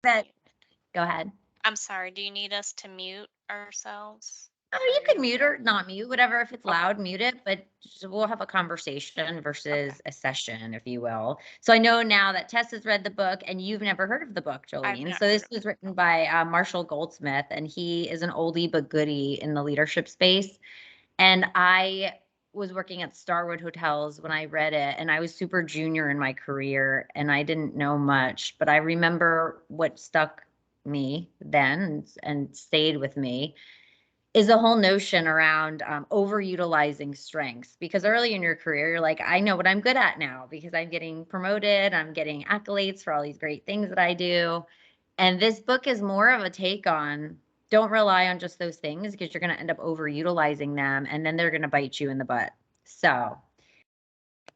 That go ahead. I'm sorry, do you need us to mute ourselves? Oh, you Or could mute or not mute, whatever. If it's okay, loud, mute it, but we'll have a conversation versus a session, if you will. So I know now that Tess has read the book and you've never heard of the book, I've Jolene. not So heard this of was it. written by Marshall Goldsmith, and he is an oldie but goodie in the leadership space. And I was working at Starwood Hotels when I read it, and I was super junior in my career, and I didn't know much, but I remember what stuck me then and stayed with me is the whole notion around overutilizing strengths. Because early in your career, you're like, I know what I'm good at now because I'm getting promoted, I'm getting accolades for all these great things that I do. And this book is more of a take on don't rely on just those things because you're going to end up overutilizing them and then they're going to bite you in the butt. So,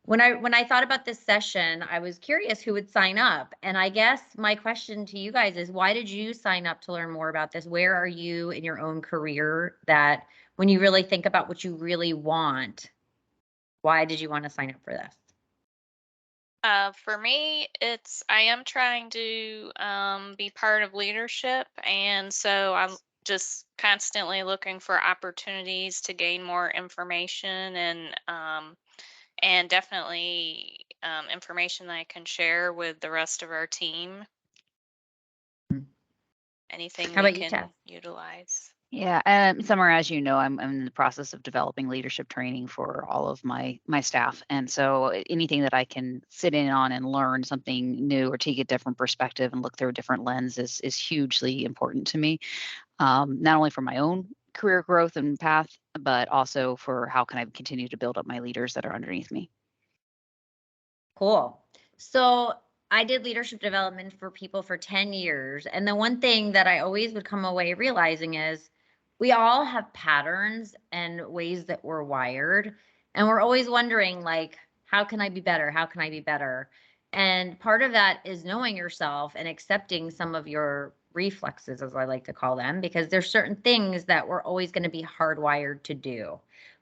when I thought about this session, I was curious who would sign up. And I guess my question to you guys is why did you sign up to learn more about this? Where are you in your own career that when you really think about what you really want, why did you want to sign up for this? For me, I am trying to be part of leadership, and so I'm just constantly looking for opportunities to gain more information and definitely information that I can share with the rest of our team. Anything How we about you, Tess? can utilize. Yeah, somewhere, as you know, I'm in the process of developing leadership training for all of my staff, and so anything that I can sit in on and learn something new or take a different perspective and look through a different lens is hugely important to me. Not only for my own career growth and path, but also for how can I continue to build up my leaders that are underneath me. Cool. So I did leadership development for people for 10 years. And the one thing that I always would come away realizing is we all have patterns and ways that we're wired. And we're always wondering, like, how can I be better? How can I be better? And part of that is knowing yourself and accepting some of your reflexes, as I like to call them, because there's certain things that we're always going to be hardwired to do.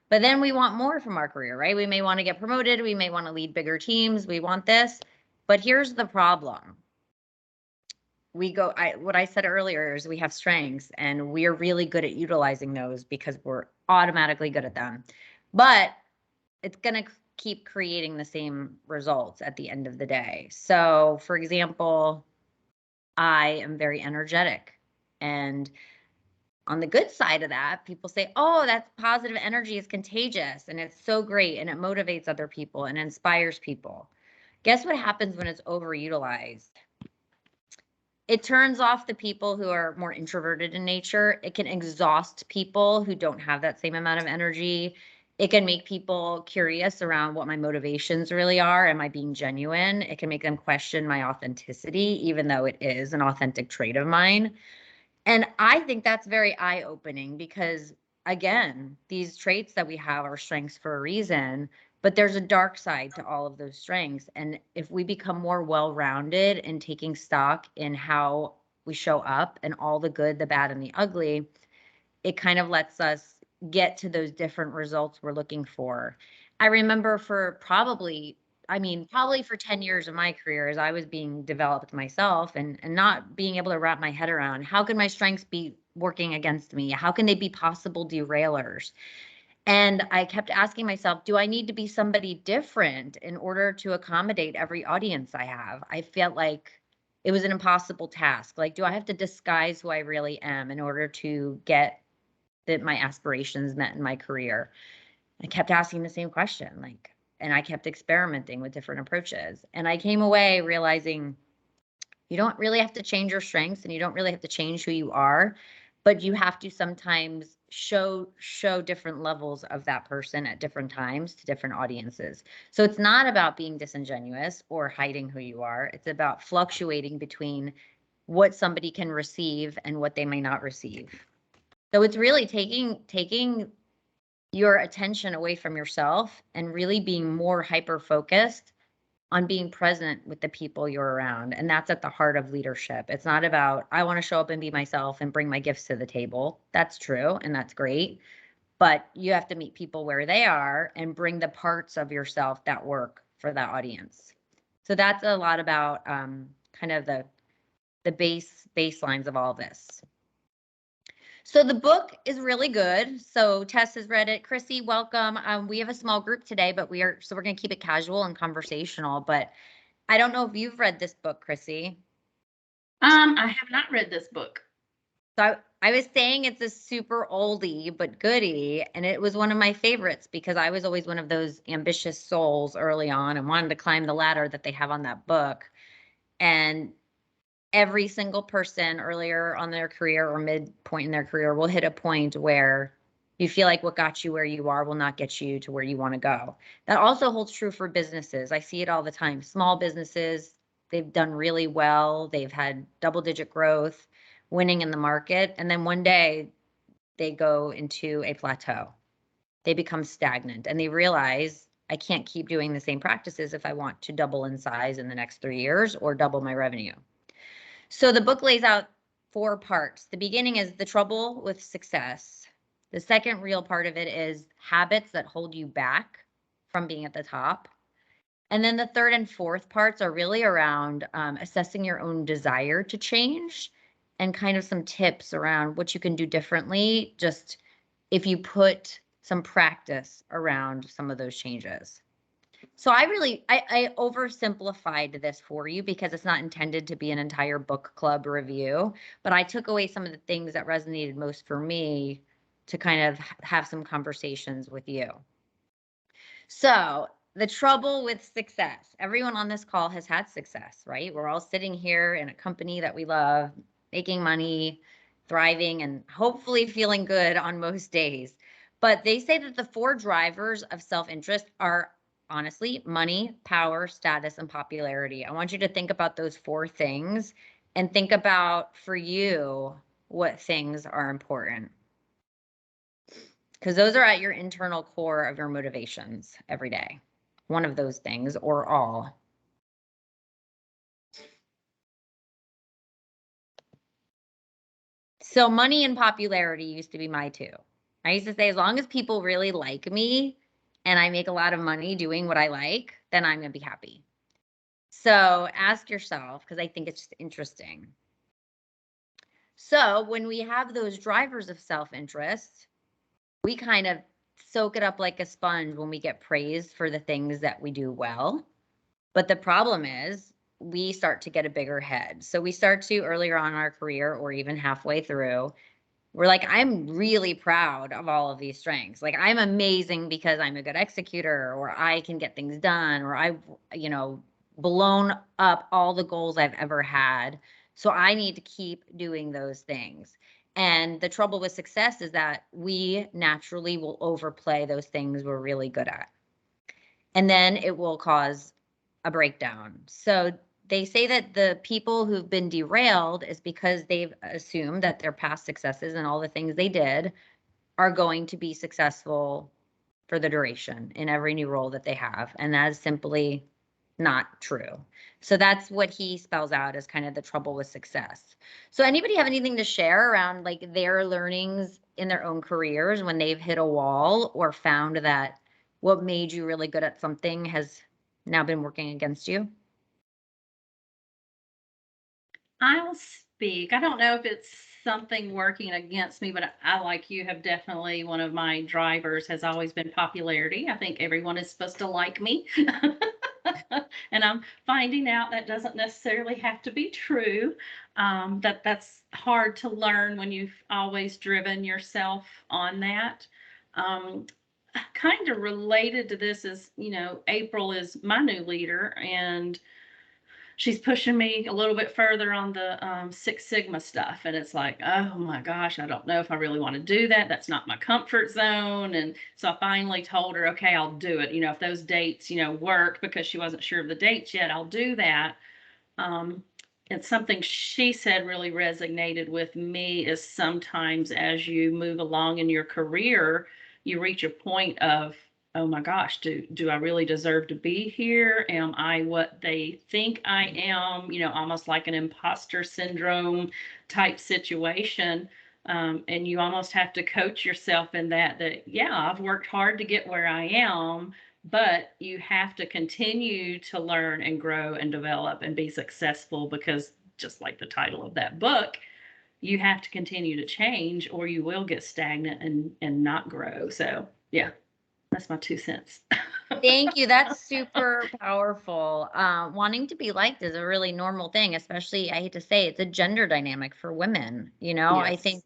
But then we want more from our career, right? We may want to get promoted. We may want to lead bigger teams. We want this. But here's the problem. What I said earlier is we have strengths and we are really good at utilizing those because we're automatically good at them. But it's going to keep creating the same results at the end of the day. So, for example, I am very energetic. And on the good side of that, people say, oh, that's positive energy is contagious and it's so great and it motivates other people and inspires people. Guess what happens when it's overutilized? It turns off the people who are more introverted in nature. It can exhaust people who don't have that same amount of energy. It can make people curious around what my motivations really are. Am I being genuine? It can make them question my authenticity, even though it is an authentic trait of mine. And I think that's very eye-opening because, again, these traits that we have are strengths for a reason, but there's a dark side to all of those strengths. And if we become more well-rounded in taking stock in how we show up and all the good, the bad, and the ugly, it kind of lets us get to those different results we're looking for. I remember for probably, I mean, probably for 10 years of my career as I was being developed myself and not being able to wrap my head around how can my strengths be working against me? How can they be possible derailers? And I kept asking myself, do I need to be somebody different in order to accommodate every audience I have? I felt like it was an impossible task. Like, do I have to disguise who I really am in order to get my aspirations met in my career? I kept asking the same question, like, and I kept experimenting with different approaches. And I came away realizing you don't really have to change your strengths and you don't really have to change who you are, but you have to sometimes show different levels of that person at different times to different audiences. So it's not about being disingenuous or hiding who you are. It's about fluctuating between what somebody can receive and what they may not receive. So it's really taking your attention away from yourself and really being more hyper focused on being present with the people you're around. And that's at the heart of leadership. It's not about, I want to show up and be myself and bring my gifts to the table. That's true and that's great. But you have to meet people where they are and bring the parts of yourself that work for that audience. So that's a lot about kind of the baselines of all this. So the book is really good. So Tess has read it. Chrissy, welcome. We have a small group today, but we're going to keep it casual and conversational. But I don't know if you've read this book, Chrissy. I have not read this book. So I was saying it's a super oldie but goodie, and it was one of my favorites because I was always one of those ambitious souls early on and wanted to climb the ladder that they have on that book. And every single person earlier on their career or midpoint in their career will hit a point where you feel like what got you where you are will not get you to where you want to go. That also holds true for businesses. I see it all the time. Small businesses, they've done really well. They've had double-digit growth, winning in the market. And then one day they go into a plateau. They become stagnant and they realize I can't keep doing the same practices if I want to double in size in the next 3 years or double my revenue. So the book lays out 4 parts. The beginning is the trouble with success. The second real part of it is habits that hold you back from being at the top. And then the third and fourth parts are really around assessing your own desire to change and kind of some tips around what you can do differently, just if you put some practice around some of those changes. So I oversimplified this for you because it's not intended to be an entire book club review, but I took away some of the things that resonated most for me to kind of have some conversations with you. So the trouble with success, everyone on this call has had success, right? We're all sitting here in a company that we love, making money, thriving, and hopefully feeling good on most days. But they say that the 4 drivers of self-interest are honestly money, power, status, and popularity. I want you to think about those 4 things and think about for you what things are important. Because those are at your internal core of your motivations every day. One of those things or all. So money and popularity used to be my 2. I used to say, as long as people really like me and I make a lot of money doing what I like, then I'm going to be happy. So ask yourself, because I think it's just interesting. So when we have those drivers of self-interest, we kind of soak it up like a sponge when we get praised for the things that we do well. But the problem is we start to get a bigger head. So we start to earlier on in our career or even halfway through, we're like, I'm really proud of all of these strengths. Like I'm amazing because I'm a good executor, or I can get things done, or I've, blown up all the goals I've ever had. So I need to keep doing those things. And the trouble with success is that we naturally will overplay those things we're really good at. And then it will cause a breakdown. So they say that the people who've been derailed is because they've assumed that their past successes and all the things they did are going to be successful for the duration in every new role that they have. And that is simply not true. So that's what he spells out as kind of the trouble with success. So anybody have anything to share around like their learnings in their own careers when they've hit a wall or found that what made you really good at something has now been working against you? I'll speak. I don't know if it's something working against me, but I, like you, have definitely one of my drivers has always been popularity. I think everyone is supposed to like me. And I'm finding out that doesn't necessarily have to be true. That's hard to learn when you've always driven yourself on that. Kind of related to this is, April is my new leader, and she's pushing me a little bit further on the Six Sigma stuff. And it's like, oh my gosh, I don't know if I really want to do that. That's not my comfort zone. And so I finally told her, okay, I'll do it. If those dates, work, because she wasn't sure of the dates yet, I'll do that. And something she said really resonated with me is sometimes as you move along in your career, you reach a point of, oh my gosh, do I really deserve to be here? Am I what they think I am? Almost like an imposter syndrome type situation. And you almost have to coach yourself in that, yeah, I've worked hard to get where I am, but you have to continue to learn and grow and develop and be successful, because just like the title of that book, you have to continue to change or you will get stagnant and not grow. So yeah, that's my 2 cents. Thank you. That's super powerful. Wanting to be liked is a really normal thing, especially, I hate to say, it's a gender dynamic for women. You know, I Yes. think,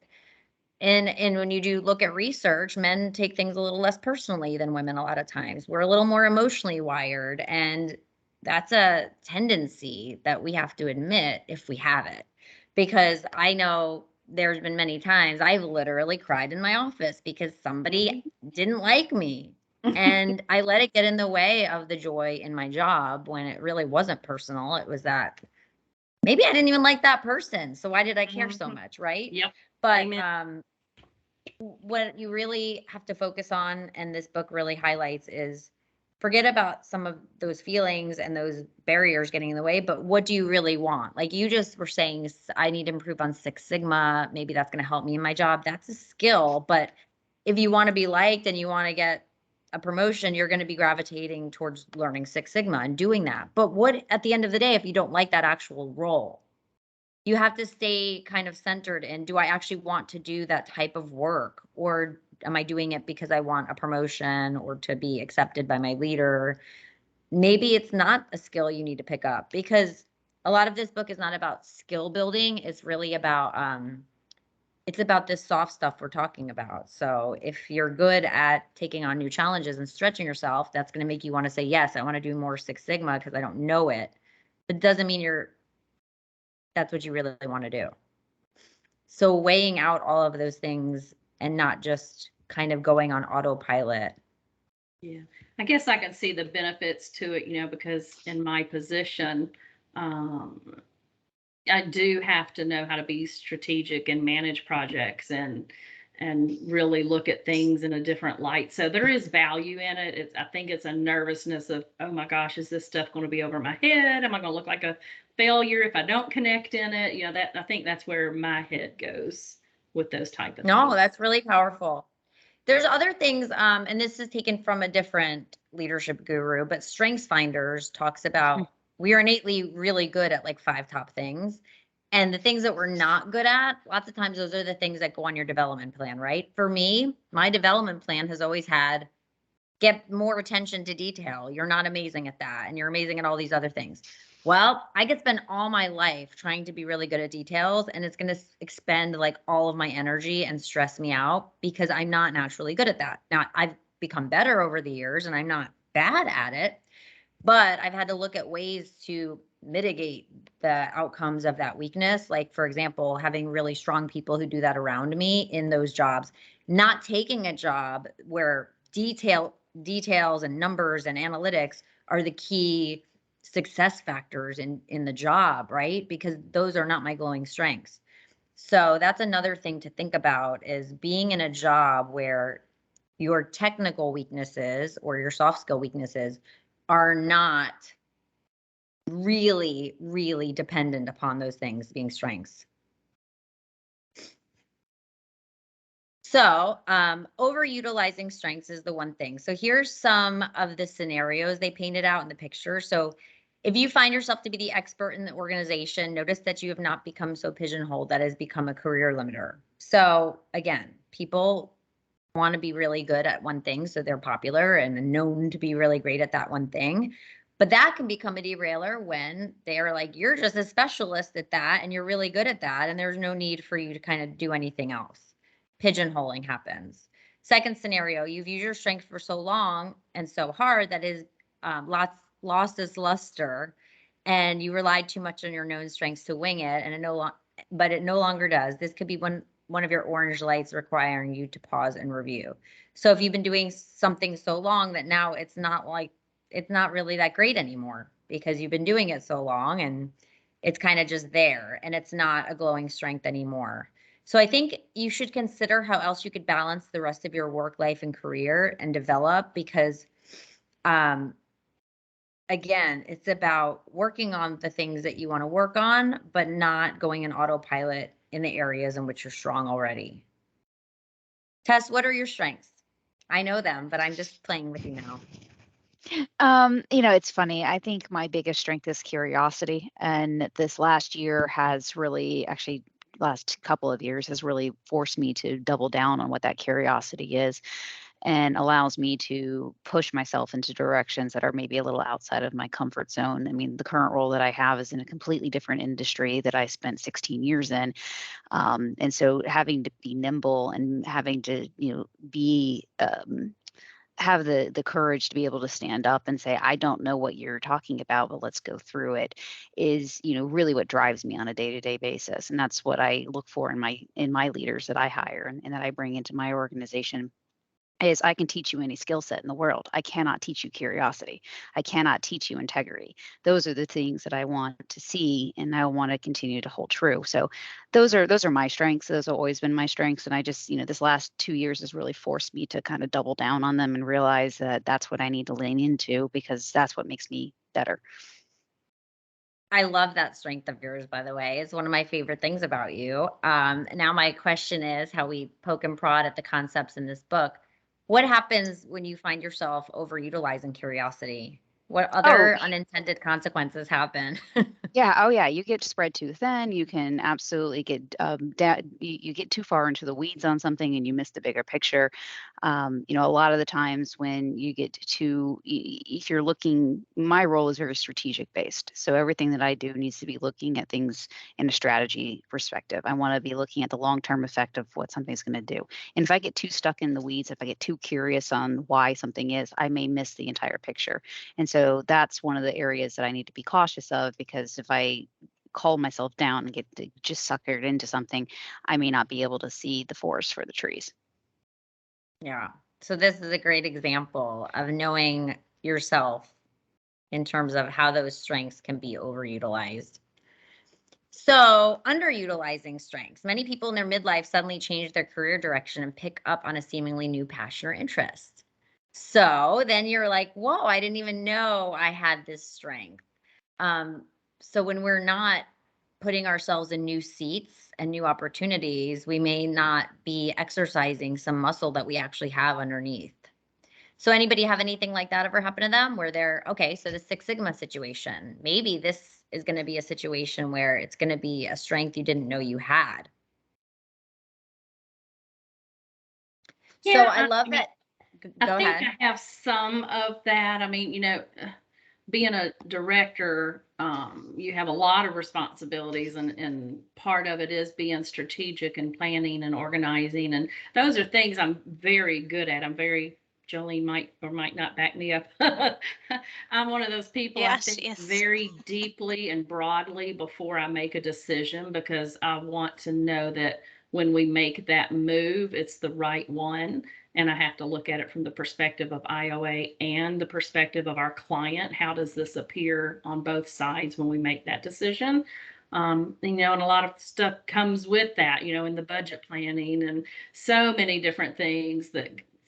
and when you do look at research, men take things a little less personally than women a lot of times. We're a little more emotionally wired, and that's a tendency that we have to admit if we have it. Because I know there's been many times I've literally cried in my office because somebody didn't like me. And I let it get in the way of the joy in my job when it really wasn't personal. It was that maybe I didn't even like that person. So why did I care so much? Right. Yep. But Amen. what you really have to focus on, and this book really highlights, is forget about some of those feelings and those barriers getting in the way, but what do you really want? Like you just were saying, I need to improve on Six Sigma. Maybe that's going to help me in my job. That's a skill. But if you want to be liked and you want to get a promotion, you're going to be gravitating towards learning Six Sigma and doing that. But what, at the end of the day, if you don't like that actual role, you have to stay kind of centered in, do I actually want to do that type of work? Or am I doing it because I want a promotion or to be accepted by my leader? Maybe it's not a skill you need to pick up, because a lot of this book is not about skill building. It's really about, it's about this soft stuff we're talking about. So if you're good at taking on new challenges and stretching yourself, that's going to make you want to say, yes, I want to do more Six Sigma because I don't know it. But it doesn't mean that's what you really want to do. So weighing out all of those things and not just kind of going on autopilot. Yeah, I guess I can see the benefits to it, because in my position, I do have to know how to be strategic and manage projects and really look at things in a different light. So there is value in it. I think it's a nervousness of, oh my gosh, is this stuff going to be over my head? Am I going to look like a failure if I don't connect in it? That, I think that's where my head goes with those type of No, things. that's really powerful. There's other things, and this is taken from a different leadership guru, but Strengths Finders talks about we are innately really good at like 5 top things. And the things that we're not good at, lots of times those are the things that go on your development plan, right? For me, my development plan has always had get more attention to detail. You're not amazing at that, and you're amazing at all these other things. Well, I could spend all my life trying to be really good at details, and it's going to expend like all of my energy and stress me out because I'm not naturally good at that. Now, I've become better over the years and I'm not bad at it, but I've had to look at ways to mitigate the outcomes of that weakness. Like, for example, having really strong people who do that around me in those jobs, not taking a job where details and numbers and analytics are the key success factors in the job, right? Because those are not my glowing strengths. So that's another thing to think about, is being in a job where your technical weaknesses or your soft skill weaknesses are not really, really dependent upon those things being strengths. So overutilizing strengths is the one thing. So here's some of the scenarios they painted out in the picture. So if you find yourself to be the expert in the organization, notice that you have not become so pigeonholed that has become a career limiter. So again, people want to be really good at one thing, so they're popular and known to be really great at that one thing. But that can become a derailer when they're like, you're just a specialist at that and you're really good at that, and there's no need for you to kind of do anything else. Pigeonholing happens. Second scenario, you've used your strength for so long and so hard that is lost its luster, and you relied too much on your known strengths to wing it, and it no longer does. This could be one of your orange lights requiring you to pause and review. So if you've been doing something so long that now it's not really that great anymore because you've been doing it so long and it's kind of just there and it's not a glowing strength anymore. So I think you should consider how else you could balance the rest of your work life and career and develop, because again, it's about working on the things that you want to work on, but not going in autopilot in the areas in which you're strong already. Tess, what are your strengths? I know them, but I'm just playing with you now. It's funny. I think my biggest strength is curiosity. And this last year has really, actually, last couple of years has really forced me to double down on what that curiosity is and allows me to push myself into directions that are maybe a little outside of my comfort zone. I mean, the current role that I have is in a completely different industry that I spent 16 years in. And so having to be nimble and having to, be have the courage to be able to stand up and say, I don't know what you're talking about, but let's go through it, is, really what drives me on a day-to-day basis. And that's what I look for in my leaders that I hire and that I bring into my organization. Is I can teach you any skill set in the world. I cannot teach you curiosity. I cannot teach you integrity. Those are the things that I want to see and I want to continue to hold true. So those are my strengths. Those have always been my strengths. And I just, this last 2 years has really forced me to kind of double down on them and realize that that's what I need to lean into because that's what makes me better. I love that strength of yours, by the way. It's one of my favorite things about you. Now my question is how we poke and prod at the concepts in this book. What happens when you find yourself overutilizing curiosity? What other unintended consequences happen? Yeah. Oh, yeah. You get spread too thin. You can absolutely get you get too far into the weeds on something and you miss the bigger picture. A lot of the times when you get if you're looking, my role is very strategic based. So everything that I do needs to be looking at things in a strategy perspective. I want to be looking at the long-term effect of what something's going to do. And if I get too stuck in the weeds, if I get too curious on why something is, I may miss the entire picture. And so that's one of the areas that I need to be cautious of because if I calm myself down and get just suckered into something, I may not be able to see the forest for the trees. Yeah. So this is a great example of knowing yourself in terms of how those strengths can be overutilized. So, underutilizing strengths. Many people in their midlife suddenly change their career direction and pick up on a seemingly new passion or interest. So then you're like, whoa, I didn't even know I had this strength. So when we're not putting ourselves in new seats and new opportunities, we may not be exercising some muscle that we actually have underneath. So anybody have anything like that ever happen to them where they're, okay, so the Six Sigma situation, maybe this is going to be a situation where it's going to be a strength you didn't know you had. So Yeah, I love that. Go I think ahead. I have some of that. I mean, being a director, you have a lot of responsibilities, and part of it is being strategic and planning and organizing. And those are things I'm very good at. Jolene might or might not back me up. I'm one of those people I Yes, think yes. very deeply and broadly before I make a decision because I want to know that when we make that move, it's the right one. And I have to look at it from the perspective of IOA and the perspective of our client. How does this appear on both sides when we make that decision? And a lot of stuff comes with that, in the budget planning and so many different things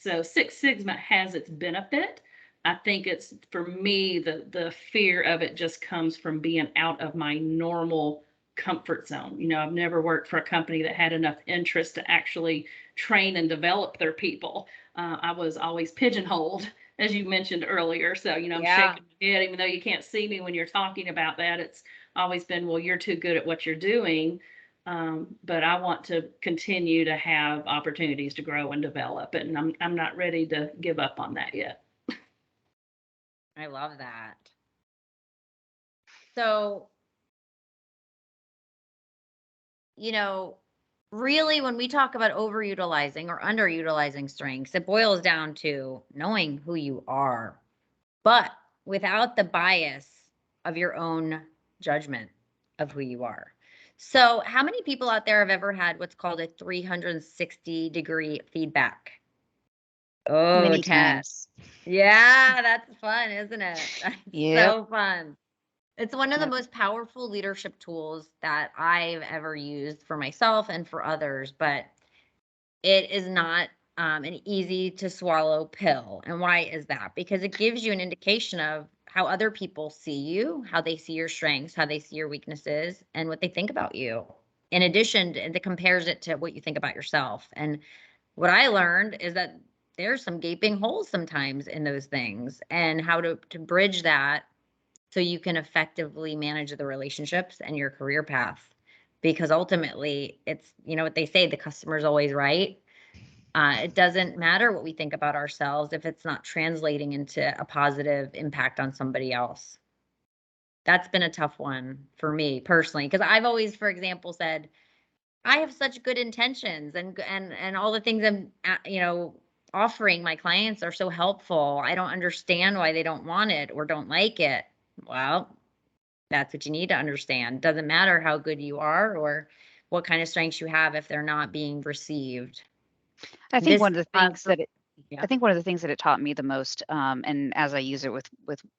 so Six Sigma has its benefit. I think it's, for me, the fear of it just comes from being out of my normal comfort zone. I've never worked for a company that had enough interest to actually train and develop their people. I was always pigeonholed, as you mentioned earlier. So, I'm shaking my head, even though you can't see me when you're talking about that. It's always been, well, you're too good at what you're doing. But I want to continue to have opportunities to grow and develop, and I'm not ready to give up on that yet. I love that. So, really, when we talk about overutilizing or underutilizing strengths, it boils down to knowing who you are, but without the bias of your own judgment of who you are. So, how many people out there have ever had what's called a 360-degree feedback? Oh, Many Tess. times. Yeah, that's fun, isn't it? That's Yep. so fun. It's one of the Yep. most powerful leadership tools that I've ever used for myself and for others, but it is not an easy to swallow pill. And why is that? Because it gives you an indication of how other people see you, how they see your strengths, how they see your weaknesses, and what they think about you. In addition, it compares it to what you think about yourself. And what I learned is that there's some gaping holes sometimes in those things, and how to bridge that so you can effectively manage the relationships and your career path. Because ultimately, it's, you know what they say, the customer's always right. It doesn't matter what we think about ourselves if it's not translating into a positive impact on somebody else. That's been a tough one for me personally, because I've always, for example, said, I have such good intentions, and all the things I'm, offering my clients are so helpful. I don't understand why they don't want it or don't like it. Well, that's what you need to understand. Doesn't matter how good you are or what kind of strengths you have if they're not being received. I think This, one of the things that it yeah. I think one of the things that it taught me the most, and as I use it with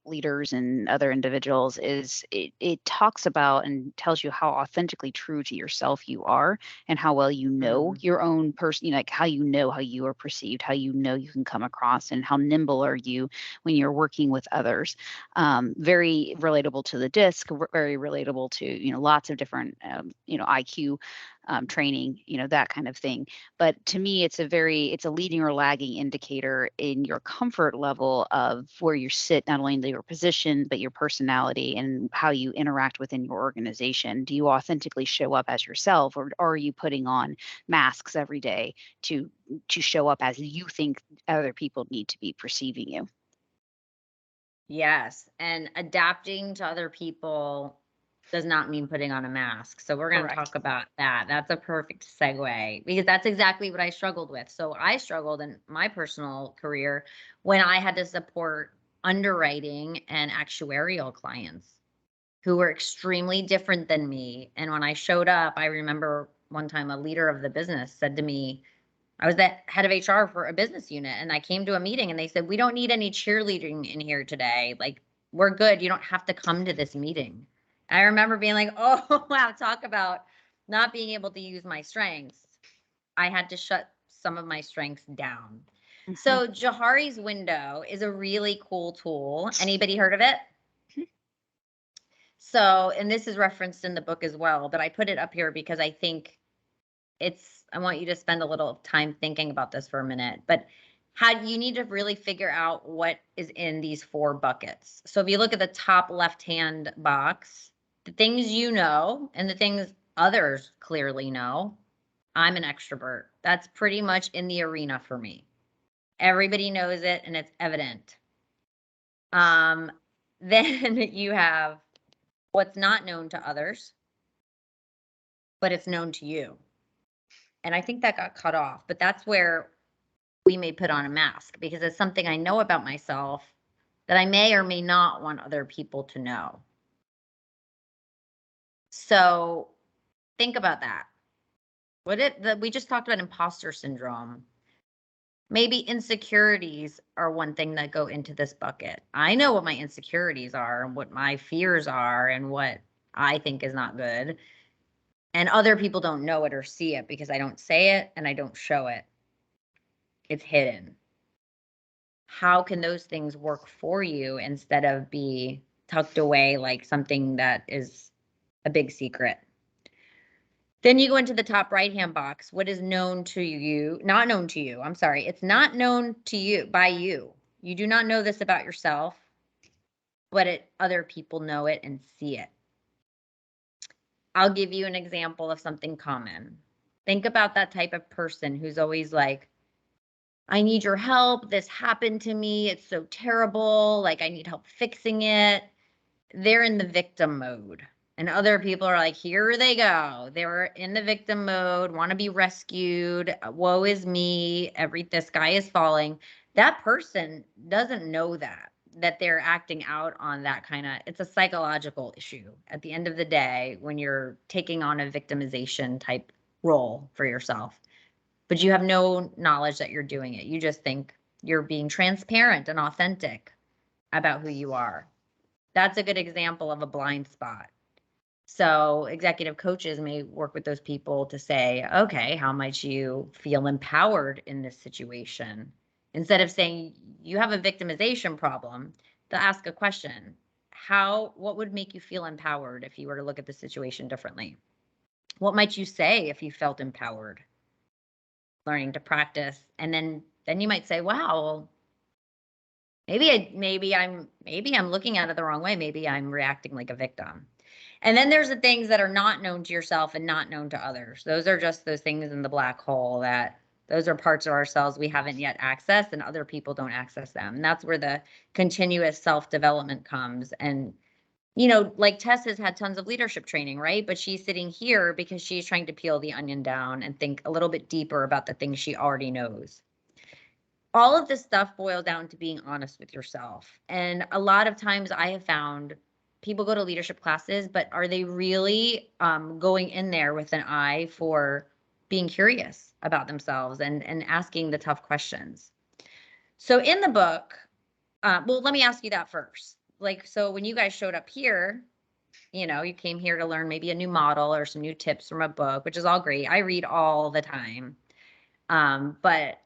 leaders and other individuals, is it talks about and tells you how authentically true to yourself you are, and how well you know your own person, like how you know how you are perceived, how you know you can come across, and how nimble are you when you're working with others. Very relatable to the disc, very relatable to lots of different IQ training, that kind of thing. But to me, it's a leading or lagging indicator in your comfort level of where you sit, not only in your position, but your personality and how you interact within your organization. Do you authentically show up as yourself, or are you putting on masks every day to show up as you think other people need to be perceiving you? Yes, and adapting to other people does not mean putting on a mask. So we're going to Correct. talk about that. That's a perfect segue, because that's exactly what I struggled with. So I struggled in my personal career when I had to support underwriting and actuarial clients who were extremely different than me. And when I showed up, I remember one time a leader of the business said to me, I was the head of HR for a business unit, and I came to a meeting and they said, we don't need any cheerleading in here today. Like, we're good. You don't have to come to this meeting. I remember being like, oh, wow, talk about not being able to use my strengths. I had to shut some of my strengths down. Mhm. So Johari's window is a really cool tool. Anybody heard of it? So, and this is referenced in the book as well, but I put it up here because I think I want you to spend a little time thinking about this for a minute, but how you need to really figure out what is in these 4 buckets. So if you look at the top left-hand box, the things you know and the things others clearly know, I'm an extrovert. That's pretty much in the arena for me. Everybody knows it and it's evident. Then you have what's not known to others, but it's known to you. And I think that got cut off, but that's where we may put on a mask, because it's something I know about myself that I may or may not want other people to know. So think about that. We just talked about imposter syndrome. Maybe insecurities are one thing that go into this bucket. I know what my insecurities are and what my fears are and what I think is not good. And other people don't know it or see it because I don't say it and I don't show it. It's hidden. How can those things work for you instead of be tucked away like something that is a big secret? Then you go into the top right-hand box. What is known to you, not known to you? I'm sorry. It's not known to you by you. You do not know this about yourself, but other people know it and see it. I'll give you an example of something common. Think about that type of person who's always like, I need your help. This happened to me. It's so terrible. Like, I need help fixing it. They're in the victim mode. And other people are like, here they go. They're in the victim mode, want to be rescued. Woe is me. The sky is falling. That person doesn't know that they're acting out on that it's a psychological issue at the end of the day when you're taking on a victimization type role for yourself. But you have no knowledge that you're doing it. You just think you're being transparent and authentic about who you are. That's a good example of a blind spot. So executive coaches may work with those people to say, okay, how might you feel empowered in this situation? Instead of saying you have a victimization problem, to ask a question. What would make you feel empowered if you were to look at the situation differently? What might you say if you felt empowered? Learning to practice and then then you might say, wow, maybe I'm looking at it the wrong way. Maybe I'm reacting like a victim. And then there's the things that are not known to yourself and not known to others. Those are just those things in the black hole that those are parts of ourselves we haven't yet accessed and other people don't access them. And that's where the continuous self-development comes. And, you know, like Tess has had tons of leadership training, right? But she's sitting here because she's trying to peel the onion down and think a little bit deeper about the things she already knows. All of this stuff boils down to being honest with yourself. And a lot of times I have found people go to leadership classes, but are they really going in there with an eye for being curious about themselves and asking the tough questions? So in the book, well, let me ask you that first. Like, so when you guys showed up here, you know, you came here to learn maybe a new model or some new tips from a book, which is all great. I read all the time. But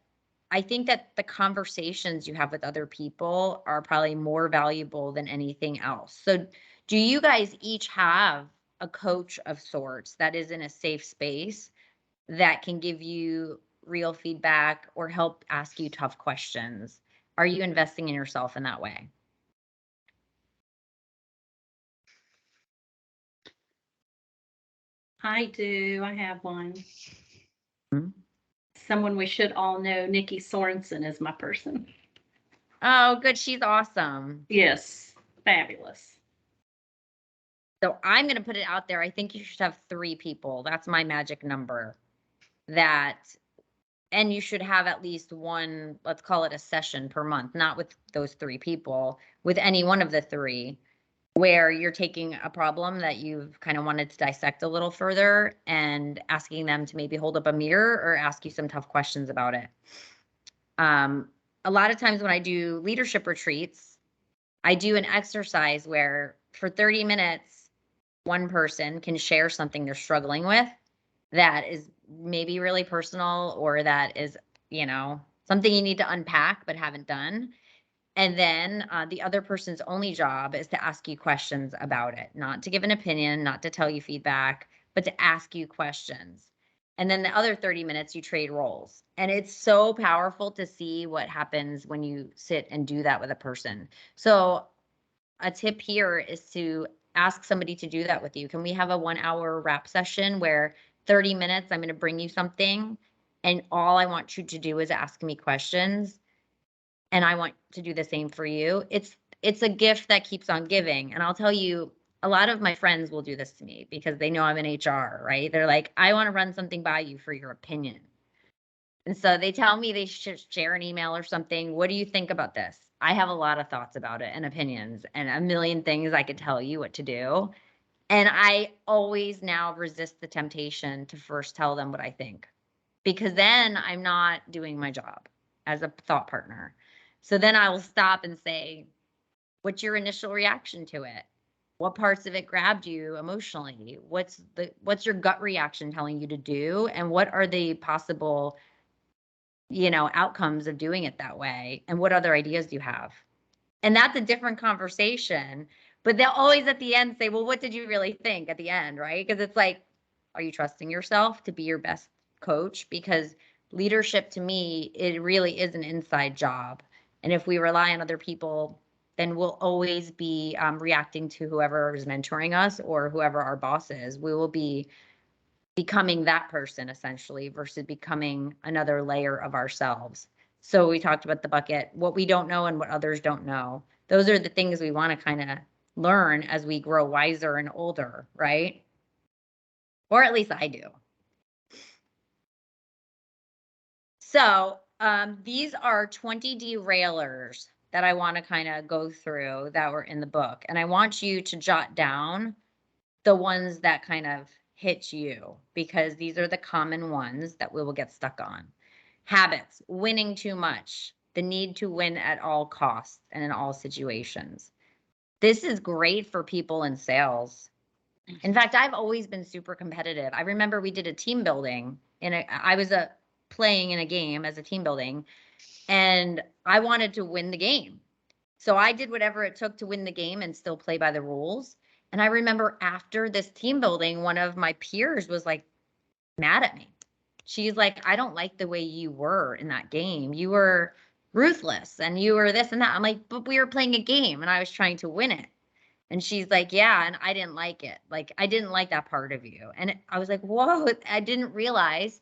I think that the conversations you have with other people are probably more valuable than anything else. So do you guys each have a coach of sorts that is in a safe space that can give you real feedback or help ask you tough questions? Are you investing in yourself in that way? I do. I have one. Hmm? Someone we should all know, Nikki Sorensen, is my person. Oh, good. She's awesome. Yes, fabulous. So I'm going to put it out there. I think you should have 3 people. That's my magic number. And you should have at least one, let's call it a session per month, not with those 3 people, with any one of the 3, where you're taking a problem that you've kind of wanted to dissect a little further and asking them to maybe hold up a mirror or ask you some tough questions about it. A lot of times when I do leadership retreats, I do an exercise where for 30 minutes, one person can share something they're struggling with that is maybe really personal or that is, you know, something you need to unpack but haven't done. And then the other person's only job is to ask you questions about it, not to give an opinion, not to tell you feedback, but to ask you questions. And then the other 30 minutes, you trade roles. And it's so powerful to see what happens when you sit and do that with a person. So a tip here is to ask somebody to do that with you. Can we have a 1-hour wrap session where 30 minutes, I'm going to bring you something and all I want you to do is ask me questions and I want to do the same for you. It's a gift that keeps on giving. And I'll tell you, a lot of my friends will do this to me because they know I'm in HR, right? They're like, I want to run something by you for your opinion. And so they tell me they should share an email or something. What do you think about this? I have a lot of thoughts about it and opinions and a million things I could tell you what to do. And I always now resist the temptation to first tell them what I think, because then I'm not doing my job as a thought partner. So then I will stop and say, what's your initial reaction to it? What parts of it grabbed you emotionally? What's your gut reaction telling you to do? And what are the possible, you know, outcomes of doing it that way? And what other ideas do you have? And that's a different conversation. But they'll always at the end say, well, what did you really think at the end, right? Because it's like, are you trusting yourself to be your best coach? Because leadership to me, it really is an inside job. And if we rely on other people, then we'll always be reacting to whoever is mentoring us or whoever our boss is. We will be becoming that person essentially versus becoming another layer of ourselves. So we talked about the bucket, what we don't know and what others don't know. Those are the things we want to kind of learn as we grow wiser and older, right? Or at least I do. So these are 20 derailers that I want to kind of go through that were in the book. And I want you to jot down the ones that kind of hit you, because these are the common ones that we will get stuck on. Habits, winning too much, the need to win at all costs and in all situations. This is great for people in sales. In fact, I've always been super competitive. I remember we did a team building I was playing in a game as a team building, and I wanted to win the game. So I did whatever it took to win the game and still play by the rules. And I remember after this team building, one of my peers was like mad at me. she's like, I don't like the way you were in that game. You were ruthless and you were this and that. I'm like, but we were playing a game and I was trying to win it. And she's like, yeah, and I didn't like it. Like, I didn't like that part of you. And I was like, whoa, I didn't realize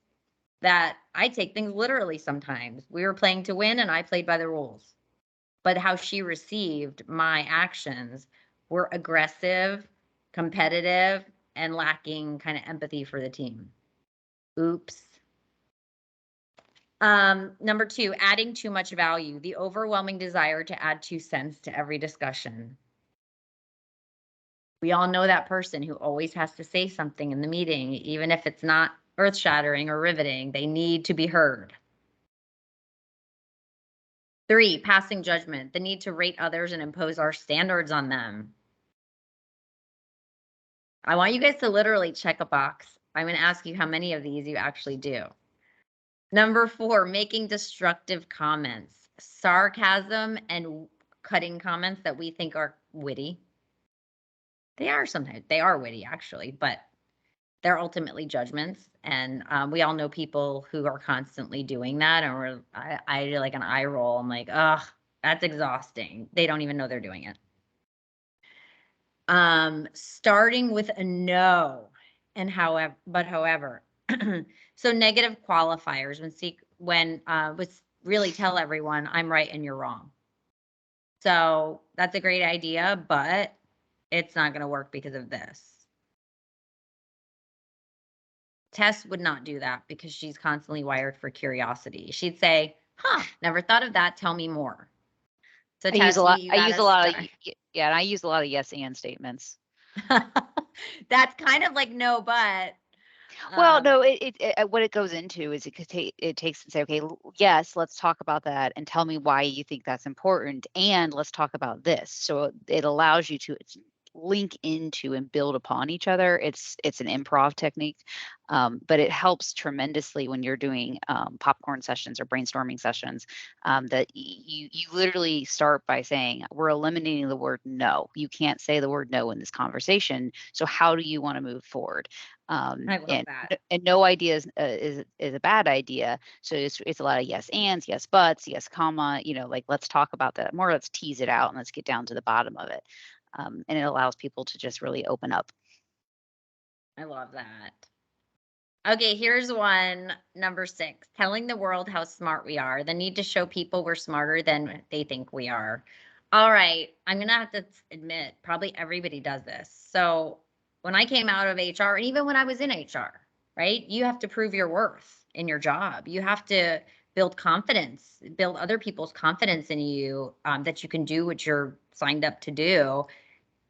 that I take things literally sometimes. We were playing to win and I played by the rules. But how she received my actions were aggressive, competitive, and lacking kind of empathy for the team. Oops. Number 2, adding too much value, the overwhelming desire to add 2 cents to every discussion. We all know that person who always has to say something in the meeting, even if it's not earth-shattering or riveting. They need to be heard. 3, passing judgment, the need to rate others and impose our standards on them. I want you guys to literally check a box. I'm going to ask you how many of these you actually do. Number 4, making destructive comments, sarcasm and cutting comments that we think are witty. They are sometimes, they are witty actually, but they're ultimately judgments. And we all know people who are constantly doing that. And I do like an eye roll. I'm like, ugh, that's exhausting. They don't even know they're doing it. Starting with a no and however. So negative qualifiers when really tell everyone I'm right and you're wrong. So that's a great idea, but it's not going to work because of this. Tess would not do that because she's constantly wired for curiosity. She'd say, huh, never thought of that. Tell me more. So I use Tess, a lot. you I gotta use a lot of start. yeah, and I use a lot of yes and statements. That's kind of like no, but. Well, no, what it goes into is it takes and say, okay, yes, let's talk about that and tell me why you think that's important, and let's talk about this. So it allows you to link into and build upon each other. It's an improv technique, but it helps tremendously when you're doing popcorn sessions or brainstorming sessions. That you literally start by saying, we're eliminating the word no. You can't say the word no in this conversation. So how do you want to move forward? I love that. And no idea is a bad idea. So it's a lot of yes ands, yes buts, yes comma. Like let's talk about that more. Let's tease it out and let's get down to the bottom of it. And it allows people to just really open up. I love that. Okay, here's one, number 6, telling the world how smart we are, the need to show people we're smarter than they think we are. All right, I'm going to have to admit, probably everybody does this. So when I came out of HR, and even when I was in HR, right, you have to prove your worth in your job. You have to build confidence, build other people's confidence in you, that you can do what you're signed up to do.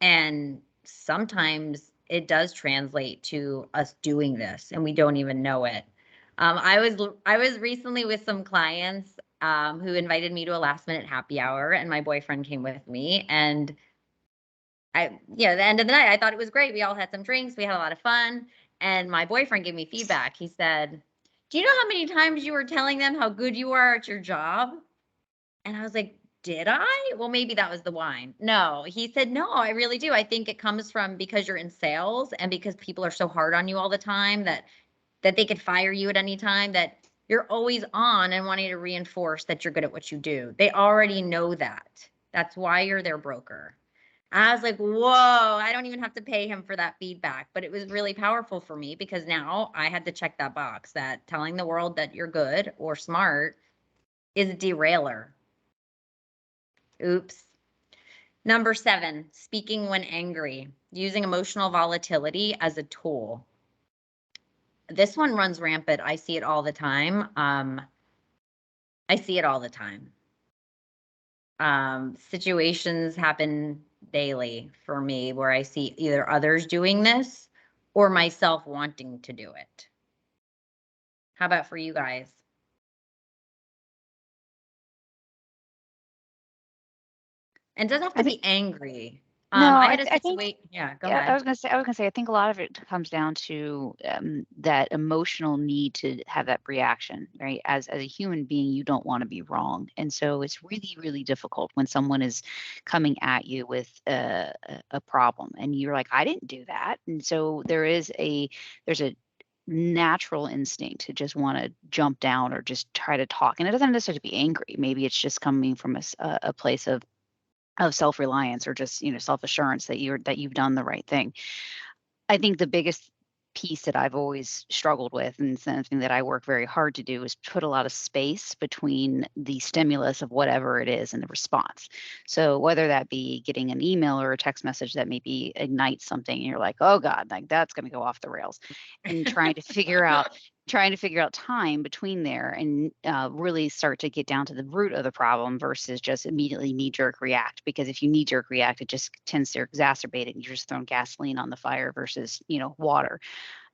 And sometimes it does translate to us doing this and we don't even know it. I was recently with some clients who invited me to a last minute happy hour, and my boyfriend came with me. And at the end of the night, I thought it was great. We all had some drinks. We had a lot of fun. And my boyfriend gave me feedback. He said, do you know how many times you were telling them how good you are at your job? And I was like, did I? Well, maybe that was the wine. No, he said, no, I really do. I think it comes from because you're in sales and because people are so hard on you all the time that they could fire you at any time, that you're always on and wanting to reinforce that you're good at what you do. They already know that. That's why you're their broker. I was like, whoa, I don't even have to pay him for that feedback. But it was really powerful for me because now I had to check that box, that telling the world that you're good or smart is a derailer. Oops. Number 7, speaking when angry, using emotional volatility as a tool. This one runs rampant. I see it all the time. Situations happen daily for me where I see either others doing this or myself wanting to do it. How about for you guys? And it doesn't have to be angry. No, I had a I think, situation. Yeah, go yeah, ahead. I was gonna say, I think a lot of it comes down to that emotional need to have that reaction, right? As a human being, you don't want to be wrong, and so it's really, really difficult when someone is coming at you with a problem, and you're like, I didn't do that, and so there's a natural instinct to just want to jump down or just try to talk. And it doesn't necessarily be angry. Maybe it's just coming from a place of self-reliance or just, self-assurance that you've done the right thing. I think the biggest piece that I've always struggled with, and something that I work very hard to do, is put a lot of space between the stimulus of whatever it is and the response. So whether that be getting an email or a text message that maybe ignites something, and you're like, oh God, like that's going to go off the rails, and trying to figure out time between there and really start to get down to the root of the problem versus just immediately knee-jerk react. Because if you knee-jerk react, it just tends to exacerbate it. You're just throwing gasoline on the fire versus, water.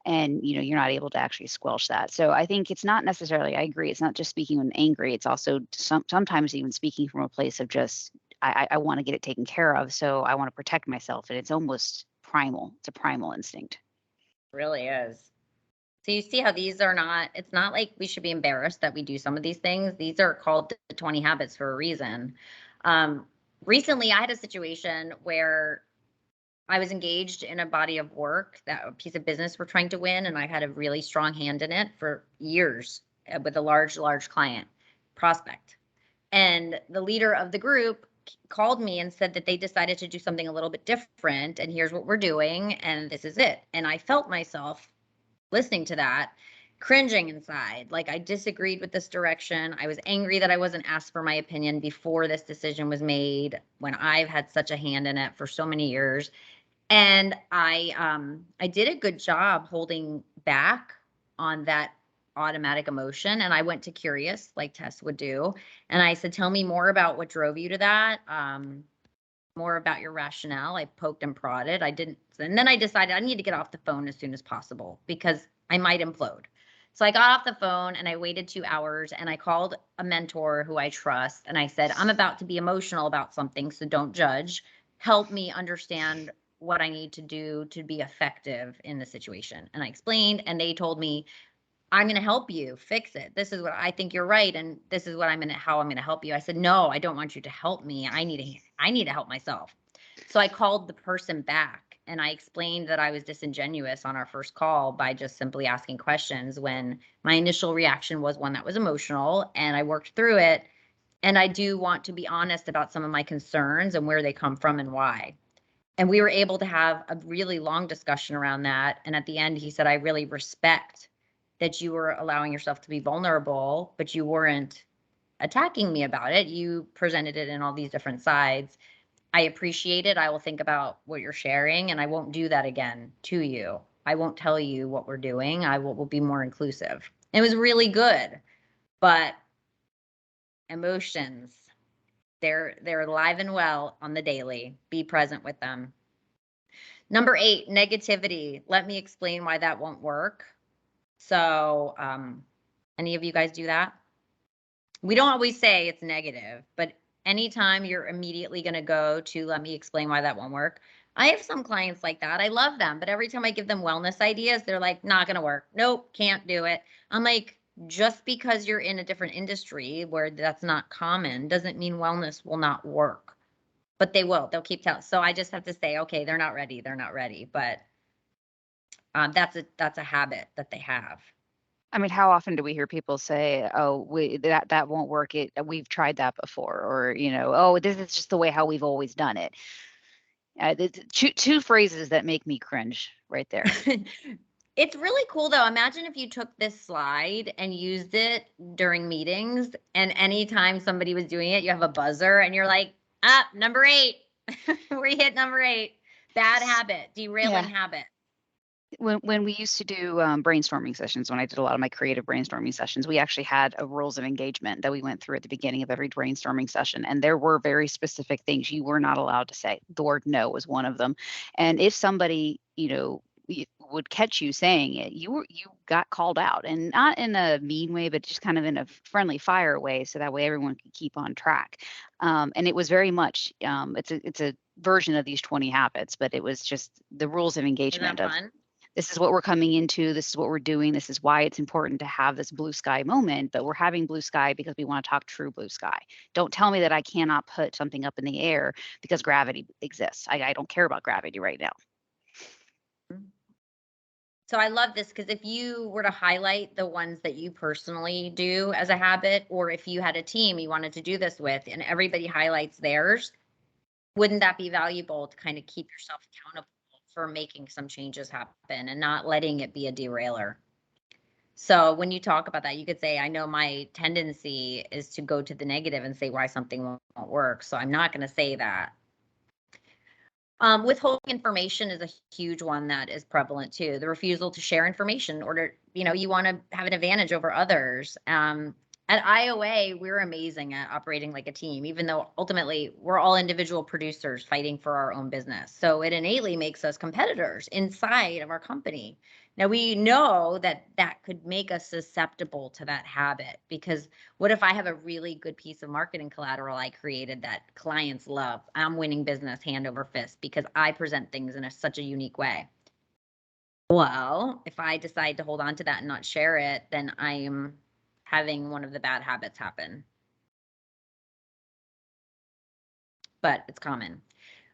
And, you're not able to actually squelch that. So I think it's not necessarily, I agree, it's not just speaking when angry. It's also sometimes even speaking from a place of just, I want to get it taken care of. So I want to protect myself. And it's almost primal. It's a primal instinct. Really is. So you see how these are not, it's not like we should be embarrassed that we do some of these things. These are called the 20 habits for a reason. Recently, I had a situation where I was engaged in a body of work, that a piece of business we're trying to win, and I had a really strong hand in it for years with a large client prospect. And the leader of the group called me and said that they decided to do something a little bit different, and here's what we're doing, and this is it. And I felt myself listening to that, cringing inside. Like, I disagreed with this direction. I was angry that I wasn't asked for my opinion before this decision was made, when I've had such a hand in it for so many years. And I did a good job holding back on that automatic emotion. And I went to curious, like Tess would do. And I said, tell me more about what drove you to that. More about your rationale. I poked and prodded. And then I decided I need to get off the phone as soon as possible because I might implode. So I got off the phone and I waited 2 hours and I called a mentor who I trust. And I said, I'm about to be emotional about something, so don't judge. Help me understand what I need to do to be effective in the situation. And I explained, and they told me, I'm going to help you fix it. This is what I think you're right. And this is what how I'm going to help you. I said, no, I don't want you to help me. I need to help myself. So I called the person back and I explained that I was disingenuous on our first call by just simply asking questions, when my initial reaction was one that was emotional, and I worked through it. And I do want to be honest about some of my concerns and where they come from and why. And we were able to have a really long discussion around that. And at the end, he said, I really respect that you were allowing yourself to be vulnerable, but you weren't attacking me about it. You presented it in all these different sides. I appreciate it. I will think about what you're sharing, and I won't do that again to you. I won't tell you what we're doing. I will be more inclusive. It was really good, but emotions, they're alive and well on the daily. Be present with them. Number 8, negativity. Let me explain why that won't work. So, any of you guys do that? We don't always say it's negative, but anytime you're immediately going to go to, let me explain why that won't work. I have some clients like that. I love them, but every time I give them wellness ideas, they're like, not going to work. Nope, can't do it. I'm like, just because you're in a different industry where that's not common doesn't mean wellness will not work. But they will. They'll keep telling. So I just have to say, okay, they're not ready. They're not ready. But that's a habit that they have. I mean, how often do we hear people say, "Oh, that won't work. We've tried that before," or "Oh, this is just the way how we've always done it." Two phrases that make me cringe right there. It's really cool though. Imagine if you took this slide and used it during meetings, and anytime somebody was doing it, you have a buzzer and you're like, number 8. We hit number 8. Bad habit, derailing habit. When we used to do brainstorming sessions, when I did a lot of my creative brainstorming sessions, we actually had a rules of engagement that we went through at the beginning of every brainstorming session. And there were very specific things you were not allowed to say. The word no was one of them. And if somebody, would catch you saying it, you got called out, and not in a mean way, but just kind of in a friendly fire way. So that way everyone could keep on track. And it was very much, it's a version of these 20 habits, but it was just the rules of engagement. Isn't that fun? This is what we're coming into. This is what we're doing. This is why it's important to have this blue sky moment. But we're having blue sky because we want to talk true blue sky. Don't tell me that I cannot put something up in the air because gravity exists. I don't care about gravity right now. So I love this because if you were to highlight the ones that you personally do as a habit, or if you had a team you wanted to do this with and everybody highlights theirs, wouldn't that be valuable to kind of keep yourself accountable for making some changes happen and not letting it be a derailer? So when you talk about that, you could say, I know my tendency is to go to the negative and say why something won't work. So I'm not going to say that. Withholding information is a huge one that is prevalent too. The refusal to share information in order, you want to have an advantage over others. At IOA, we're amazing at operating like a team, even though ultimately we're all individual producers fighting for our own business. So it innately makes us competitors inside of our company. Now, we know that that could make us susceptible to that habit, because what if I have a really good piece of marketing collateral I created that clients love? I'm winning business hand over fist because I present things in such a unique way. Well, if I decide to hold on to that and not share it, then I am having one of the bad habits happen. But it's common.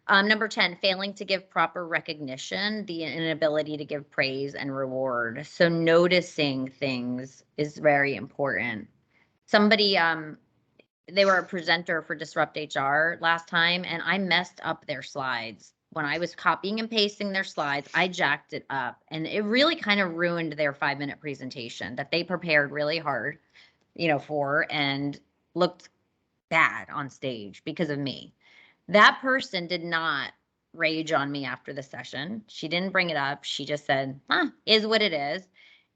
Number 10, failing to give proper recognition, the inability to give praise and reward. So noticing things is very important. Somebody, they were a presenter for Disrupt HR last time, and I messed up their slides. When I was copying and pasting their slides, I jacked it up, and it really kind of ruined their 5-minute presentation that they prepared really hard, for, and looked bad on stage because of me. That person did not rage on me after the session. She didn't bring it up. She just said, is what it is.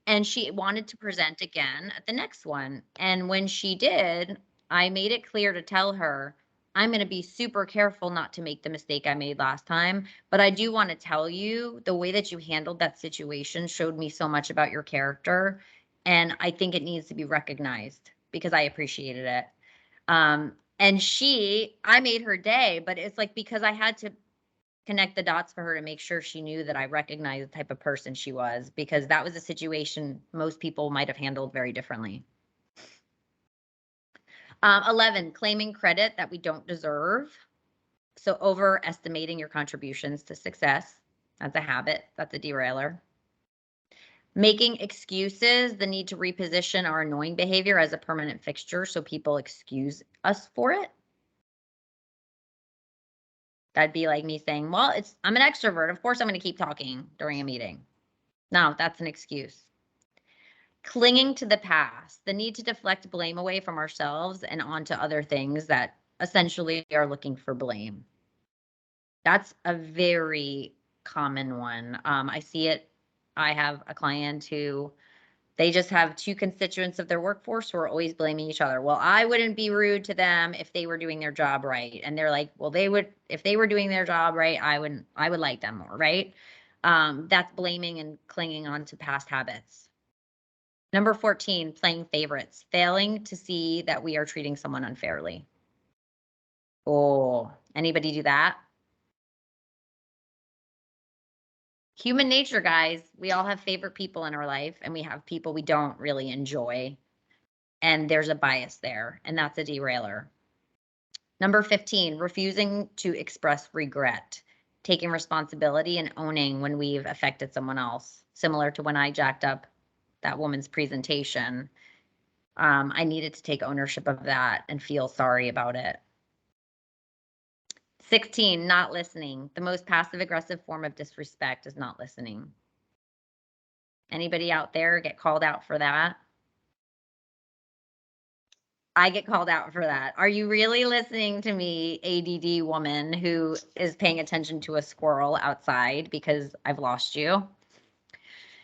And she wanted to present again at the next one. And when she did, I made it clear to tell her, I'm going to be super careful not to make the mistake I made last time. But I do want to tell you, the way that you handled that situation showed me so much about your character. And I think it needs to be recognized because I appreciated it. And I made her day, but it's like, because I had to connect the dots for her to make sure she knew that I recognized the type of person she was, because that was a situation most people might have handled very differently. 11, claiming credit that we don't deserve. So overestimating your contributions to success. That's a habit. That's a derailer. Making excuses, the need to reposition our annoying behavior as a permanent fixture so people excuse us for it. That'd be like me saying, well, I'm an extrovert. Of course I'm going to keep talking during a meeting. No, that's an excuse. Clinging to the past, the need to deflect blame away from ourselves and onto other things that essentially are looking for blame. That's a very common one. I see it. I have a client who, they just have two constituents of their workforce who are always blaming each other. Well, I wouldn't be rude to them if they were doing their job right. And they're like, well, if they were doing their job right, I would like them more, right? That's blaming and clinging on to past habits. Number 14, playing favorites, failing to see that we are treating someone unfairly. Oh, anybody do that? Human nature, guys. We all have favorite people in our life, and we have people we don't really enjoy. And there's a bias there, and that's a derailer. Number 15, refusing to express regret, taking responsibility and owning when we've affected someone else. Similar to when I jacked up that woman's presentation, I needed to take ownership of that and feel sorry about it. 16, not listening. The most passive-aggressive form of disrespect is not listening. Anybody out there get called out for that? I get called out for that. Are you really listening to me, ADD woman who is paying attention to a squirrel outside because I've lost you?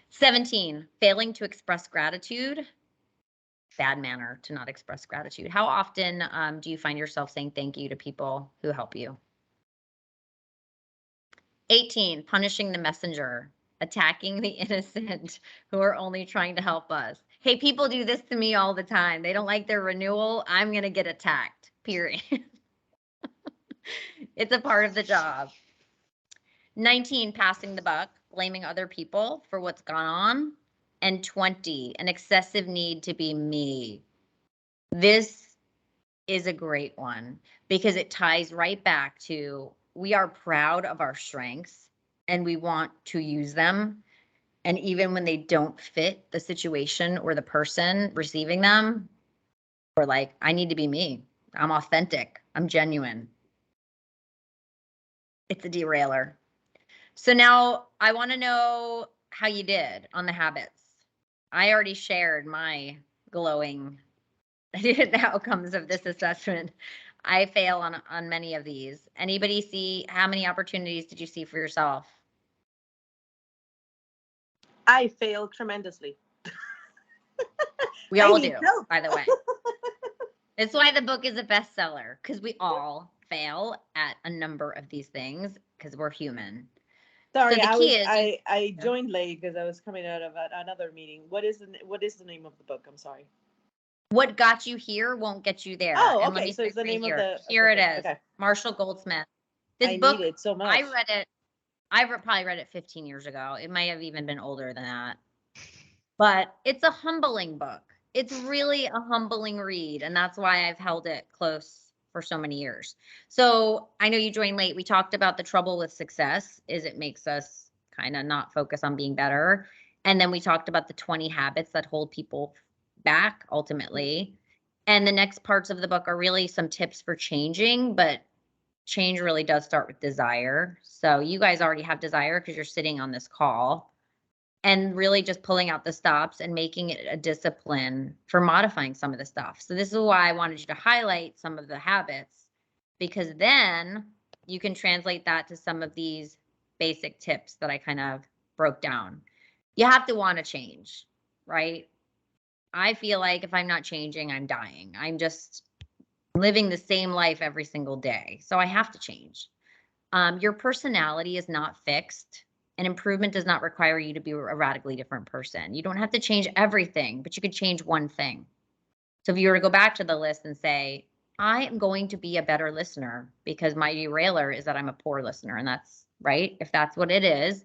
17, failing to express gratitude. Bad manner to not express gratitude. How often do you find yourself saying thank you to people who help you? 18, punishing the messenger, attacking the innocent who are only trying to help us. Hey, people do this to me all the time. They don't like their renewal. I'm going to get attacked, period. It's a part of the job. 19, passing the buck, blaming other people for what's gone on. And 20, an excessive need to be me. This is a great one because it ties right back to, we are proud of our strengths and we want to use them. And even when they don't fit the situation or the person receiving them, we're like, I need to be me. I'm authentic. I'm genuine. It's a derailer. So now I want to know how you did on the habits. I already shared my glowing outcomes of this assessment. I fail on many of these. Anybody see how many opportunities did you see for yourself? I failed tremendously. We I all need do, help. by the way. That's why the book is a bestseller, because we all fail at a number of these things because we're human. Sorry, the key is I joined late because I was coming out of another meeting. What is the name of the book? I'm sorry. What got you here won't get you there. Oh, And let okay. me So it's the say name here. of the Here it book. is. Okay. Marshall Goldsmith. This I book, need it so much. I read it. Probably read it 15 years ago. It might have even been older than that. But it's a humbling book. It's really a humbling read. And that's why I've held it close for so many years. So I know you joined late. We talked about the trouble with success is it makes us kind of not focus on being better. And then we talked about the 20 habits that hold people back ultimately. And the next parts of the book are really some tips for changing, but change really does start with desire. So you guys already have desire because you're sitting on this call. And really just pulling out the stops and making it a discipline for modifying some of the stuff. So this is why I wanted you to highlight some of the habits, because then you can translate that to some of these basic tips that I kind of broke down. You have to want to change, right? I feel like if I'm not changing, I'm dying. I'm just living the same life every single day. So I have to change. Your personality is not fixed. And improvement does not require you to be a radically different person. You don't have to change everything, but you could change one thing. So if you were to go back to the list and say, I am going to be a better listener because my derailer is that I'm a poor listener. And that's right. If that's what it is,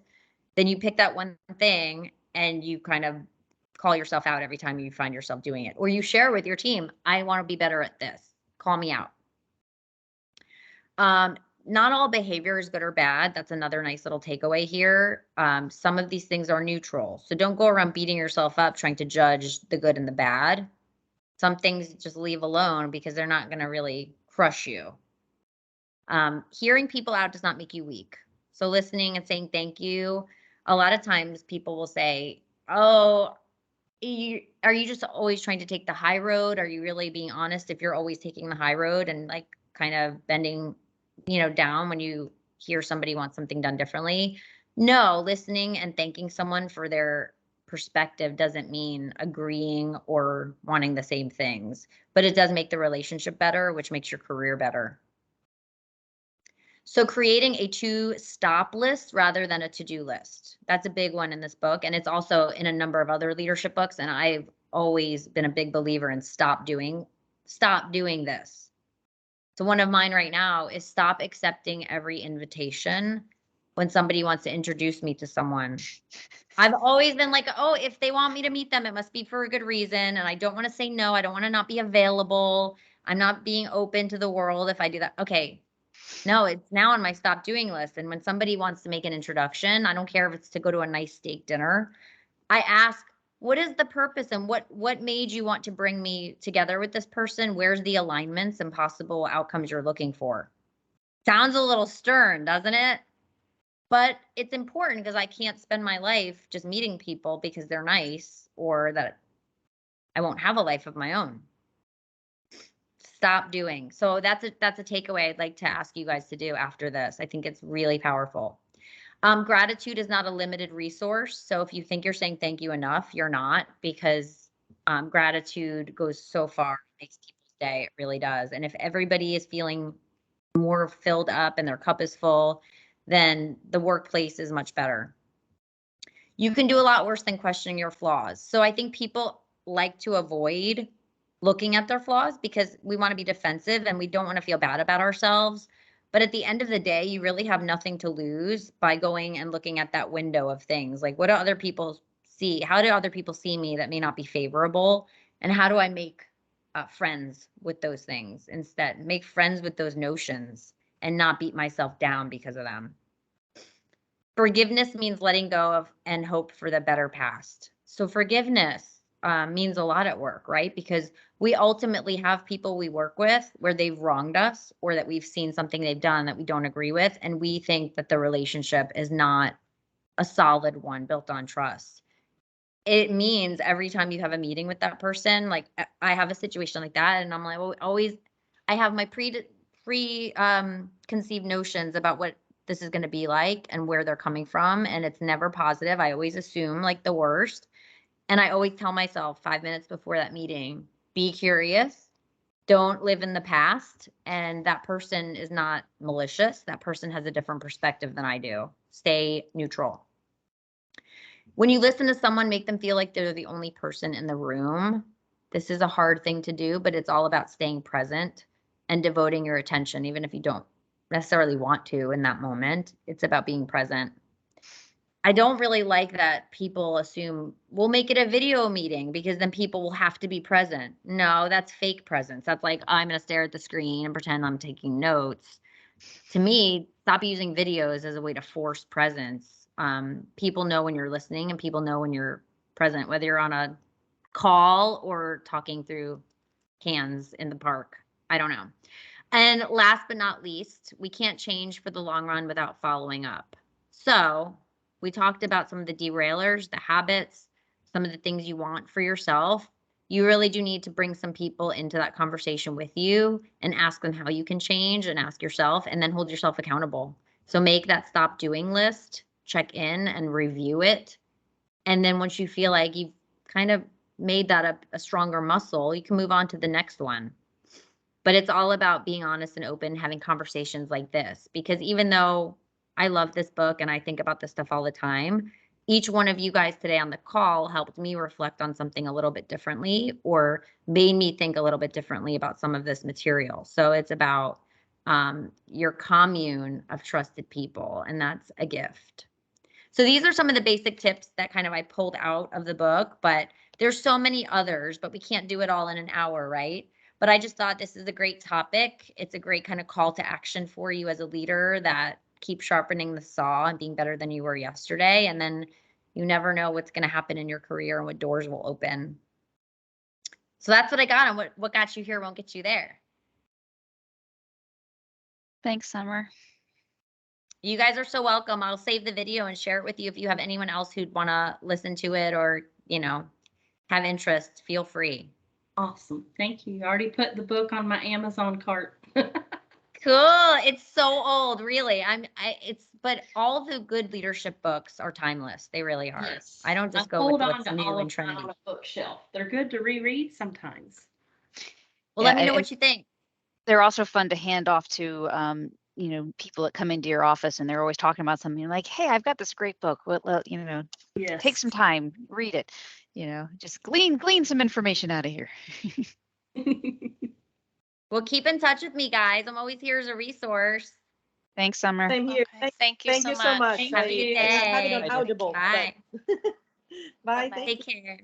then you pick that one thing and you kind of call yourself out every time you find yourself doing it. Or you share with your team, I want to be better at this. Call me out. Not all behavior is good or bad. That's another nice little takeaway here. Some of these things are neutral. So don't go around beating yourself up trying to judge the good and the bad. Some things just leave alone because they're not going to really crush you. Hearing people out does not make you weak. So listening and saying thank you. A lot of times people will say, oh, are you just always trying to take the high road? Are you really being honest if you're always taking the high road and like kind of bending down when you hear somebody wants something done differently? No, listening and thanking someone for their perspective doesn't mean agreeing or wanting the same things, but it does make the relationship better, which makes your career better. So creating a to-stop list rather than a to-do list. That's a big one in this book. And it's also in a number of other leadership books. And I've always been a big believer in stop doing this. So one of mine right now is stop accepting every invitation when somebody wants to introduce me to someone. I've always been like, oh, if they want me to meet them, it must be for a good reason. And I don't want to say no. I don't want to not be available. I'm not being open to the world if I do that. Okay. No, it's now on my stop doing list. And when somebody wants to make an introduction, I don't care if it's to go to a nice steak dinner. I ask, what is the purpose and what made you want to bring me together with this person? Where's the alignments and possible outcomes you're looking for? Sounds a little stern, doesn't it? But it's important because I can't spend my life just meeting people because they're nice or that I won't have a life of my own. Stop doing. So that's a takeaway I'd like to ask you guys to do after this. I think it's really powerful. Gratitude is not a limited resource. So if you think you're saying thank you enough, you're not, because gratitude goes so far, it makes people's day. It really does. And if everybody is feeling more filled up and their cup is full, then the workplace is much better. You can do a lot worse than questioning your flaws. So I think people like to avoid looking at their flaws because we want to be defensive and we don't want to feel bad about ourselves. But at the end of the day, you really have nothing to lose by going and looking at that window of things. Like, what do other people see? How do other people see me that may not be favorable? And how do I make friends with those things instead? Make friends with those notions and not beat myself down because of them. Forgiveness means letting go of and hope for the better past. So forgiveness means a lot at work, right? Because we ultimately have people we work with where they've wronged us or that we've seen something they've done that we don't agree with. And we think that the relationship is not a solid one built on trust. It means every time you have a meeting with that person, like I have a situation like that, and I'm like, well, always, I have my conceived notions about what this is going to be like and where they're coming from, and it's never positive. I always assume like the worst, and I always tell myself 5 minutes before that meeting, be curious, don't live in the past, and that person is not malicious. That person has a different perspective than I do. Stay neutral. When you listen to someone, make them feel like they're the only person in the room. This is a hard thing to do, but it's all about staying present and devoting your attention, even if you don't necessarily want to in that moment. It's about being present. I don't really like that people assume we'll make it a video meeting because then people will have to be present. No, that's fake presence. That's like, I'm going to stare at the screen and pretend I'm taking notes. To me, stop using videos as a way to force presence. People know when you're listening and people know when you're present, whether you're on a call or talking through cans in the park. I don't know. And last but not least, we can't change for the long run without following up. So we talked about some of the derailers, the habits, some of the things you want for yourself. You really do need to bring some people into that conversation with you and ask them how you can change and ask yourself, and then hold yourself accountable. So make that stop doing list, check in and review it. And then once you feel like you've kind of made that a stronger muscle, you can move on to the next one. But it's all about being honest and open, having conversations like this, because even though I love this book and I think about this stuff all the time, each one of you guys today on the call helped me reflect on something a little bit differently or made me think a little bit differently about some of this material. So it's about your commune of trusted people, and that's a gift. So these are some of the basic tips that kind of I pulled out of the book, but there's so many others, but we can't do it all in an hour, right? But I just thought this is a great topic. It's a great kind of call to action for you as a leader, that keep sharpening the saw and being better than you were yesterday. And then you never know what's going to happen in your career and what doors will open. So that's what I got. And what got you here won't get you there. Thanks, Summer. You guys are so welcome. I'll save the video and share it with you if you have anyone else who'd want to listen to it or, have interest. Feel free. Awesome. Thank you. I already put the book on my Amazon cart. Cool. It's so old, really. But all the good leadership books are timeless. They really are. Yes. I don't just I go with hold what's on to new all and of mine trendy. on a bookshelf. They're good to reread sometimes. Well, Yeah, let me know and what you think. they're also fun to hand off to people that come into your office and they're always talking about something like, hey, I've got this great book. Yes. Take some time, read it. Just glean some information out of here. Well, keep in touch with me, guys. I'm always here as a resource. Thanks, Summer. Same here. Okay, thank you so much. Thank Have a you. good I have it on day. Audible. Bye. Bye. Bye-bye. Thank you. Take care.